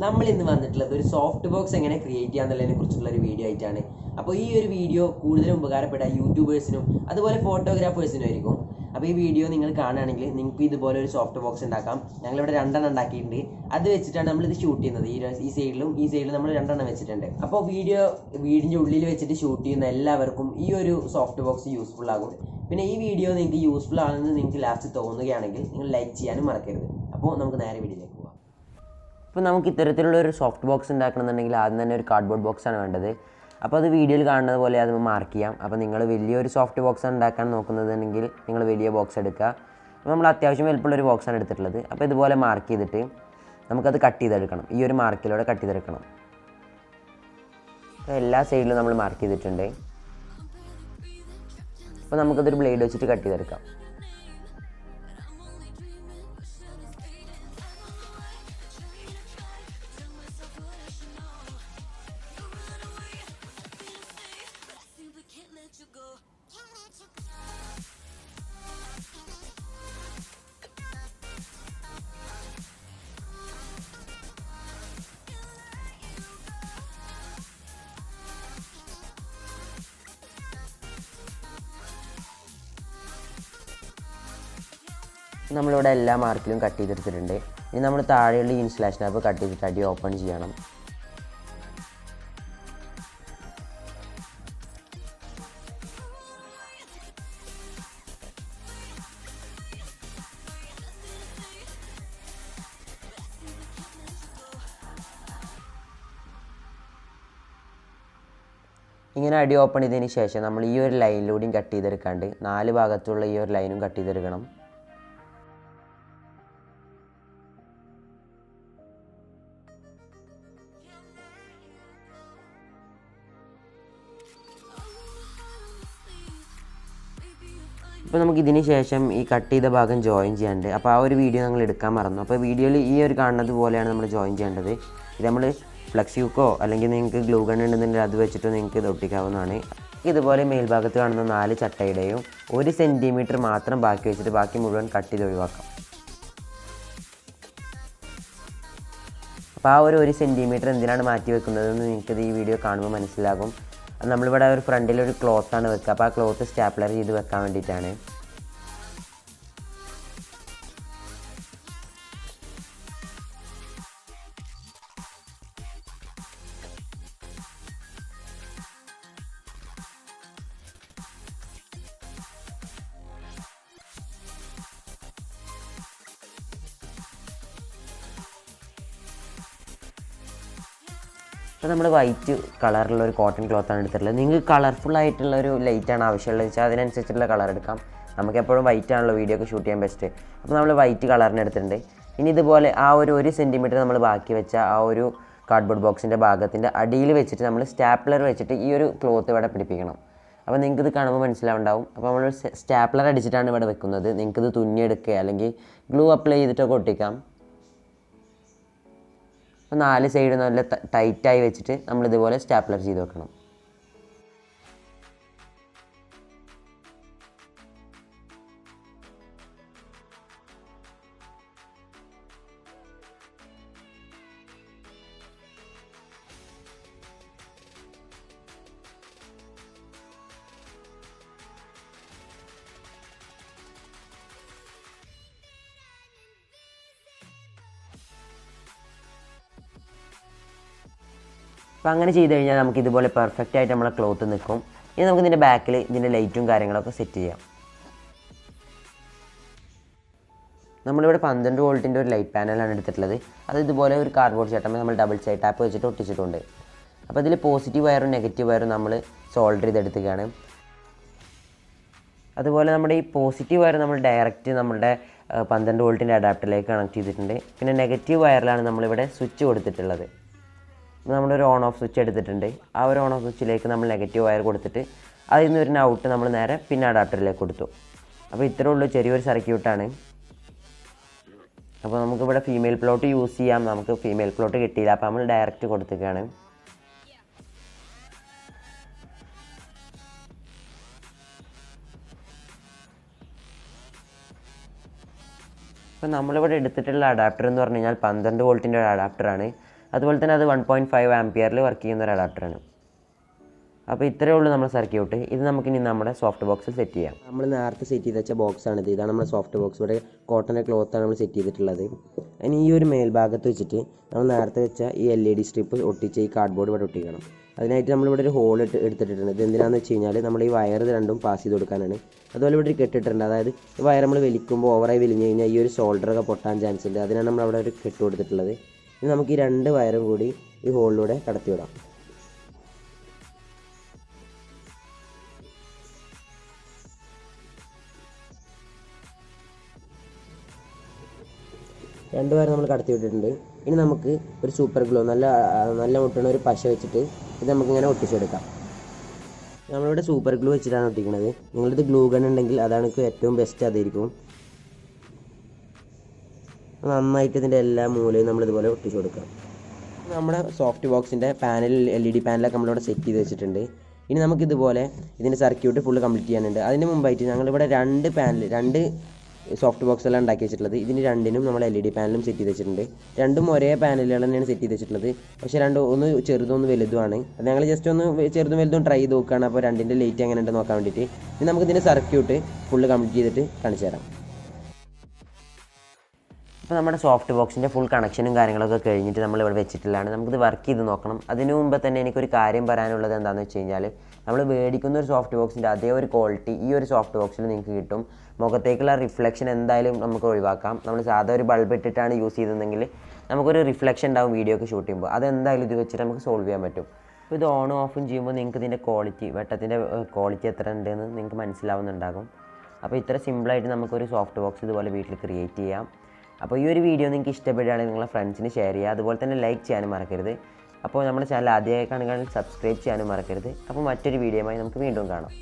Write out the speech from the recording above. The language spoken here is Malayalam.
നമ്മൾ ഇന്ന് വന്നിട്ടുള്ളത് ഒരു സോഫ്റ്റ് ബോക്സ് എങ്ങനെ ക്രിയേറ്റ് ചെയ്യാന്നുള്ളതിനെ കുറിച്ചുള്ള ഒരു വീഡിയോ ആയിട്ടാണ്. അപ്പോൾ ഈ ഒരു വീഡിയോ കൂടുതലും ഉപകാരപ്പെട്ട യൂട്യൂബേഴ്സിനും അതുപോലെ ഫോട്ടോഗ്രാഫേഴ്സിനും ആയിരിക്കും. അപ്പോൾ ഈ വീഡിയോ നിങ്ങൾ കാണുകയാണെങ്കിൽ നിങ്ങൾക്ക് ഇതുപോലെ ഒരു സോഫ്റ്റ് ബോക്സ് ഉണ്ടാക്കാം. ഞങ്ങളിവിടെ 2 ഉണ്ടാക്കിയിട്ടുണ്ട്. അത് വെച്ചിട്ടാണ് നമ്മളിത് ഷൂട്ട് ചെയ്യുന്നത്. ഈ സൈഡിലും നമ്മൾ 2 വെച്ചിട്ടുണ്ട്. അപ്പോൾ വീടിൻ്റെ ഉള്ളിൽ വെച്ചിട്ട് ഷൂട്ട് ചെയ്യുന്ന എല്ലാവർക്കും ഈ ഒരു സോഫ്റ്റ് ബോക്സ് യൂസ്ഫുൾ ആകും. പിന്നെ ഈ വീഡിയോ നിങ്ങൾക്ക് യൂസ്ഫുൾ ആണെന്ന് നിങ്ങൾക്ക് ലാസ്റ്റ് തോന്നുകയാണെങ്കിൽ നിങ്ങൾ ലൈക്ക് ചെയ്യാനും മറക്കരുത്. അപ്പോൾ നമുക്ക് നേരെ വീഡിയോയിലേക്ക് പോകാം. ഇപ്പോൾ നമുക്ക് ഇത്തരത്തിലുള്ള ഒരു സോഫ്റ്റ് ബോക്സ് ഉണ്ടാക്കണമെന്നുണ്ടെങ്കിൽ ആദ്യം തന്നെ ഒരു കാർഡ്ബോർഡ് ബോക്സാണ് വേണ്ടത്. അപ്പോൾ അത് വീഡിയോയിൽ കാണുന്നത് പോലെ അത് മാർക്ക് ചെയ്യാം. അപ്പോൾ നിങ്ങൾ വലിയൊരു സോഫ്റ്റ് ബോക്സ് ഉണ്ടാക്കാൻ നോക്കുന്നതെങ്കിൽ നിങ്ങൾ വലിയ ബോക്സ് എടുക്കുക. അപ്പോൾ നമ്മൾ അത്യാവശ്യം വലുപ്പമുള്ളൊരു ബോക്സാണ് എടുത്തിട്ടുള്ളത്. അപ്പോൾ ഇതുപോലെ മാർക്ക് ചെയ്തിട്ട് നമുക്കത് കട്ട് ചെയ്തെടുക്കണം. ഈ ഒരു മാർക്കിലൂടെ കട്ട് ചെയ്തെടുക്കണം. അപ്പോൾ എല്ലാ സൈഡിലും നമ്മൾ മാർക്ക് ചെയ്തിട്ടുണ്ട്. അപ്പോൾ നമുക്കതൊരു ബ്ലേഡ് വെച്ചിട്ട് കട്ട് ചെയ്തെടുക്കാം. നമ്മളിവിടെ എല്ലാ മാർക്കിലും കട്ട് ചെയ്തെടുത്തിട്ടുണ്ട്. ഇനി നമ്മൾ താഴെയുള്ള ഇൻസുലേഷൻ ആപ്പ് കട്ട് ചെയ്തിട്ട് അടി ഓപ്പൺ ചെയ്യണം. ഇങ്ങനെ അടി ഓപ്പൺ ചെയ്തതിന് ശേഷം നമ്മൾ ഈ ഒരു ലൈനിലൂടെയും കട്ട് ചെയ്തെടുക്കാണ്ട് 4 ഭാഗത്തുള്ള ഈ ഒരു ലൈനും കട്ട് ചെയ്തെടുക്കണം. അപ്പോൾ നമുക്ക് ഇതിന് ശേഷം ഈ കട്ട് ചെയ്ത ഭാഗം ജോയിൻ ചെയ്യാനുണ്ട്. അപ്പോൾ ആ ഒരു വീഡിയോ ഞങ്ങൾ എടുക്കാൻ മറന്നു. അപ്പോൾ വീഡിയോയിൽ ഈ ഒരു കാണുന്നത് പോലെയാണ് നമ്മൾ ജോയിൻ ചെയ്യേണ്ടത്. ഇത് നമ്മൾ ഫ്ലക്സ് ഹൂക്കോ അല്ലെങ്കിൽ നിങ്ങൾക്ക് ഗ്ലൂ ഗൺ ഉണ്ടെന്നുണ്ടെങ്കിൽ അത് വെച്ചിട്ട് നിങ്ങൾക്ക് ഇത് ഒട്ടിക്കാവുന്നതാണ്. ഇതുപോലെ മേൽഭാഗത്ത് കാണുന്ന 4 ചട്ടയുടെയും 1 സെൻറ്റിമീറ്റർ മാത്രം ബാക്കി വെച്ചിട്ട് ബാക്കി മുഴുവൻ കട്ട് ചെയ്ത് ഒഴിവാക്കാം. അപ്പോൾ ആ ഒരു 1 സെൻറ്റിമീറ്റർ എന്തിനാണ് മാറ്റി വെക്കുന്നതെന്ന് നിങ്ങൾക്കിത് ഈ വീഡിയോ കാണുമ്പോൾ മനസ്സിലാകും. നമ്മളിവിടെ ഒരു ഫ്രണ്ടിലൊരു ക്ലോത്താണ് വെക്കുക. അപ്പോൾ ആ ക്ലോത്ത് സ്റ്റാപ്ലർ ചെയ്ത് വെക്കാൻ വേണ്ടിയിട്ടാണ്. അപ്പോൾ നമ്മൾ വൈറ്റ് കളറിലുള്ള ഒരു കോട്ടൺ ക്ലോത്താണ് എടുത്തിട്ടുള്ളത്. നിങ്ങൾക്ക് കളർഫുൾ ആയിട്ടുള്ള ഒരു ലൈറ്റാണ് ആവശ്യമുള്ളത് വെച്ചാൽ അതിനനുസരിച്ചുള്ള കളർ എടുക്കാം. നമുക്ക് എപ്പോഴും വൈറ്റ് ആണല്ലോ വീഡിയോ ഒക്കെ ഷൂട്ട് ചെയ്യാൻ ബെസ്റ്റ്. അപ്പോൾ നമ്മൾ വൈറ്റ് കളറിന് എടുത്തിട്ടുണ്ട്. ഇനി ഇതുപോലെ ആ ഒരു 1 സെൻറ്റിമീറ്റർ നമ്മൾ ബാക്കി വെച്ച ആ ഒരു കാർഡ്ബോർഡ് ബോക്സിൻ്റെ ഭാഗത്തിൻ്റെ അടിയിൽ വെച്ചിട്ട് നമ്മൾ സ്റ്റാപ്ലർ വെച്ചിട്ട് ഈ ഒരു ക്ലോത്ത് ഇവിടെ പിടിപ്പിക്കണം. അപ്പോൾ നിങ്ങൾക്കിത് കാണുമ്പോൾ മനസ്സിലാവുണ്ടാവും. അപ്പോൾ നമ്മൾ സ്റ്റാപ്ലർ അടിച്ചിട്ടാണ് ഇവിടെ വെക്കുന്നത്. നിങ്ങൾക്കിത് തുന്നിയെടുക്കുക അല്ലെങ്കിൽ ഗ്ലൂ അപ്ലൈ ചെയ്തിട്ടൊക്കെ ഒട്ടിക്കാം. അപ്പോൾ 4 സൈഡ് നല്ല ടൈറ്റായി വെച്ചിട്ട് നമ്മളിതുപോലെ സ്റ്റാപ്ലർ ചെയ്ത് വെക്കണം. അപ്പോൾ അങ്ങനെ ചെയ്ത് കഴിഞ്ഞാൽ നമുക്ക് ഇതുപോലെ പെർഫെക്റ്റ് ആയിട്ട് നമ്മളെ ക്ലോത്ത് നിൽക്കും. ഇനി നമുക്ക് ഇതിൻ്റെ ബാക്കിൽ ഇതിൻ്റെ ലൈറ്റും കാര്യങ്ങളൊക്കെ സെറ്റ് ചെയ്യാം. നമ്മളിവിടെ 12 വോൾട്ടിൻ്റെ ഒരു ലൈറ്റ് പാനലാണ് എടുത്തിട്ടുള്ളത്. അത് ഇതുപോലെ ഒരു കാർഡ്ബോർഡ് ചട്ടം നമ്മൾ ഡബിൾ സൈഡ് ടാപ്പ് വെച്ചിട്ട് ഒട്ടിച്ചിട്ടുണ്ട്. അപ്പോൾ ഇതിൽ പോസിറ്റീവ് വയറും നെഗറ്റീവ് വയറും നമ്മൾ സോൾഡർ ചെയ്തെടുക്കുകയാണ്. അതുപോലെ നമ്മുടെ ഈ പോസിറ്റീവ് വയർ നമ്മൾ ഡയറക്റ്റ് നമ്മുടെ 12 വോൾട്ടിൻ്റെ അഡാപ്റ്ററിലേക്ക് കണക്ട് ചെയ്തിട്ടുണ്ട്. പിന്നെ നെഗറ്റീവ് വയറിലാണ് നമ്മളിവിടെ സ്വിച്ച് കൊടുത്തിട്ടുള്ളത്. നമ്മളൊരു ഓൺ ഓഫ് സ്വിച്ച് എടുത്തിട്ടുണ്ട്. ആ ഒരു ഓൺ ഓഫ് സ്വിച്ചിലേക്ക് നമ്മൾ നെഗറ്റീവ് വയർ കൊടുത്തിട്ട് അതിൽ നിന്ന് വരുന്ന ഔട്ട് നമ്മൾ നേരെ പിന്നെ അഡാപ്റ്ററിലേക്ക് കൊടുത്തു. അപ്പോൾ ഇത്രയേ ഉള്ളൂ, ചെറിയൊരു സർക്യൂട്ടാണ്. അപ്പോൾ നമുക്കിവിടെ ഫീമെയിൽ പ്ലോട്ട് യൂസ് ചെയ്യാം. നമുക്ക് ഫീമെയിൽ പ്ലോട്ട് കിട്ടിയില്ല, അപ്പോൾ നമ്മൾ ഡയറക്റ്റ് കൊടുത്തിട്ടാണ്. അപ്പോൾ നമ്മളിവിടെ എടുത്തിട്ടുള്ള അഡാപ്റ്റർ എന്ന് പറഞ്ഞു കഴിഞ്ഞാൽ 12 വോൾട്ടിൻ്റെ ഒരു അഡാപ്റ്ററാണ്. അതുപോലെ തന്നെ അത് 1.5 ആംപിയറിൽ വർക്ക് ചെയ്യുന്ന ഒരു അഡാപ്റ്ററാണ്. അപ്പോൾ ഇത്രയേ ഉള്ളൂ നമ്മുടെ സർക്യൂട്ട്. ഇത് നമുക്കിനി നമ്മുടെ സോഫ്റ്റ് ബോക്സിൽ സെറ്റ് ചെയ്യാം. നമ്മൾ നേരത്തെ സെറ്റ് ചെയ്ത് വെച്ച ബോക്സാണിത്. ഇതാണ് നമ്മുടെ സോഫ്റ്റ് ബോക്സ്. ഇവിടെ കോട്ടൻ്റെ ക്ലോത്താണ് നമ്മൾ സെറ്റ് ചെയ്തിട്ടുള്ളത്. ഇനി ഈ ഒരു മേൽഭാഗത്ത് വെച്ചിട്ട് നമ്മൾ നേരത്തെ വെച്ച ഈ LED സ്ട്രിപ്പ് ഒട്ടിച്ച് ഈ കാർഡ്ബോർഡ് ഇവിടെ ഒട്ടിക്കണം. അതിനായിട്ട് നമ്മളിവിടെ ഒരു ഹോൾ എടുത്തിട്ടുണ്ട്. ഇത് എന്തിനാണെന്ന് വെച്ച് കഴിഞ്ഞാൽ നമ്മൾ ഈ വയർ രണ്ടും പാസ് ചെയ്ത് കൊടുക്കാനാണ്. അതുപോലെ ഇവിടെ ഒരു കെട്ടിട്ടുണ്ട്. അതായത് ഈ വയർ നമ്മൾ വലിക്കുമ്പോൾ ഓവറായി വലിഞ്ഞ് കഴിഞ്ഞാൽ ഈ ഒരു ഷോൾഡറൊക്കെ പൊട്ടാൻ ചാൻസ് ഉണ്ട്. അതിനാണ് നമ്മൾ അവിടെ ഒരു കെട്ട് കൊടുത്തിട്ടുള്ളത്. ഇനി നമുക്ക് ഈ 2 വയറും കൂടി ഈ ഹോളിലൂടെ കടത്തിവിടാം. രണ്ട് വയർ നമ്മൾ കടത്തി വിട്ടിട്ടുണ്ട്. ഇനി നമുക്ക് ഒരു സൂപ്പർ ഗ്ലൂ നല്ല മുട്ടുന്ന ഒരു പശ വെച്ചിട്ട് ഇത് നമുക്കിങ്ങനെ ഒട്ടിച്ചെടുക്കാം. നമ്മളിവിടെ സൂപ്പർ ഗ്ലൂ വെച്ചിട്ടാണ് ഒട്ടിക്കുന്നത്. നിങ്ങളിത് ഗ്ലൂ ഗൺ ഉണ്ടെങ്കിൽ അതാണ് ഏറ്റവും ബെസ്റ്റ്, അതായിരിക്കും. നന്നായിട്ട് ഇതിൻ്റെ എല്ലാ മൂലയും നമ്മളിതുപോലെ ഒട്ടിച്ചു കൊടുക്കാം. നമ്മുടെ സോഫ്റ്റ് ബോക്സിൻ്റെ പാനൽ LED പാനലൊക്കെ നമ്മളിവിടെ സെറ്റ് ചെയ്ത് വെച്ചിട്ടുണ്ട്. ഇനി നമുക്കിതുപോലെ ഇതിൻ്റെ സർക്യൂട്ട് ഫുള്ള് കംപ്ലീറ്റ് ചെയ്യാനുണ്ട്. അതിന് മുമ്പായിട്ട് ഞങ്ങളിവിടെ 2 സോഫ്റ്റ് ബോക്സെല്ലാം ഉണ്ടാക്കി വെച്ചിട്ടുള്ളത്. ഇതിന് രണ്ടിനും നമ്മൾ LED പാനലും സെറ്റ് ചെയ്ത് വെച്ചിട്ടുണ്ട്. രണ്ടും ഒരേ പാനലുകൾ തന്നെയാണ് സെറ്റ് ചെയ്ത് വെച്ചിട്ടുള്ളത്. പക്ഷേ ഒന്ന് ചെറുതും ഒന്ന് വലുതുമാണ്. അത് ഞങ്ങൾ ജസ്റ്റ് ഒന്ന് ചെറുതും വലുതും ട്രൈ ചെയ്ത് നോക്കുകയാണ്. അപ്പോൾ രണ്ടിൻ്റെ ലൈറ്റ് എങ്ങനെ ഉണ്ട് നോക്കാൻ വേണ്ടിയിട്ട്. ഇനി നമുക്ക് ഇതിൻ്റെ സർക്യൂട്ട് ഫുള്ള് കംപ്ലീറ്റ് ചെയ്തിട്ട് കാണിച്ചു തരാം. അപ്പോൾ നമ്മുടെ സോഫ്റ്റ് ബോക്സിൻ്റെ ഫുൾ കണക്ഷനും കാര്യങ്ങളൊക്കെ കഴിഞ്ഞിട്ട് നമ്മളിവിടെ വെച്ചിട്ടുള്ളതാണ്. നമുക്കിത് വർക്ക് ചെയ്ത് നോക്കണം. അതിന് മുമ്പ് തന്നെ എനിക്കൊരു കാര്യം പറയാനുള്ളത് എന്താണെന്ന് വെച്ച് കഴിഞ്ഞാൽ, നമ്മൾ മേടിക്കുന്ന ഒരു സോഫ്റ്റ് ബോക്സിൻ്റെ അതേ ഒരു ക്വാളിറ്റി ഈ ഒരു സോഫ്റ്റ് ബോക്സിൽ നിങ്ങൾക്ക് കിട്ടും. മുഖത്തേക്കുള്ള റിഫ്ലക്ഷൻ എന്തായാലും നമുക്ക് ഒഴിവാക്കാം. നമ്മൾ സാധാ ഒരു ബൾബ് ഇട്ടിട്ടാണ് യൂസ് ചെയ്തതെങ്കിൽ നമുക്കൊരു റിഫ്ലക്ഷൻ ഉണ്ടാവും വീഡിയോ ഒക്കെ ഷൂട്ട് ചെയ്യുമ്പോൾ. അതെന്തായാലും ഇത് വെച്ചിട്ട് നമുക്ക് സോൾവ് ചെയ്യാൻ പറ്റും. അപ്പോൾ ഇത് ഓണും ഓഫും ചെയ്യുമ്പോൾ നിങ്ങൾക്ക് ഇതിൻ്റെ വെട്ടത്തിൻ്റെ ക്വാളിറ്റി എത്ര ഉണ്ടെന്ന് നിങ്ങൾക്ക് മനസ്സിലാവുന്നുണ്ടാകും. അപ്പോൾ ഇത്ര സിമ്പിളായിട്ട് നമുക്കൊരു സോഫ്റ്റ് ബോക്സ് ഇതുപോലെ വീട്ടിൽ ക്രിയേറ്റ് ചെയ്യാം. അപ്പോൾ ഈ ഒരു വീഡിയോ നിങ്ങൾക്ക് ഇഷ്ടപ്പെടുകയാണെങ്കിൽ നിങ്ങളുടെ ഫ്രണ്ട്സിന് ഷെയർ ചെയ്യുക. അതുപോലെ തന്നെ ലൈക്ക് ചെയ്യാനും മറക്കരുത്. അപ്പോൾ നമ്മുടെ ചാനൽ ആദ്യമായി കാണുകയാണെങ്കിൽ സബ്സ്ക്രൈബ് ചെയ്യാനും മറക്കരുത്. അപ്പോൾ മറ്റൊരു വീഡിയോയുമായി നമുക്ക് വീണ്ടും കാണാം.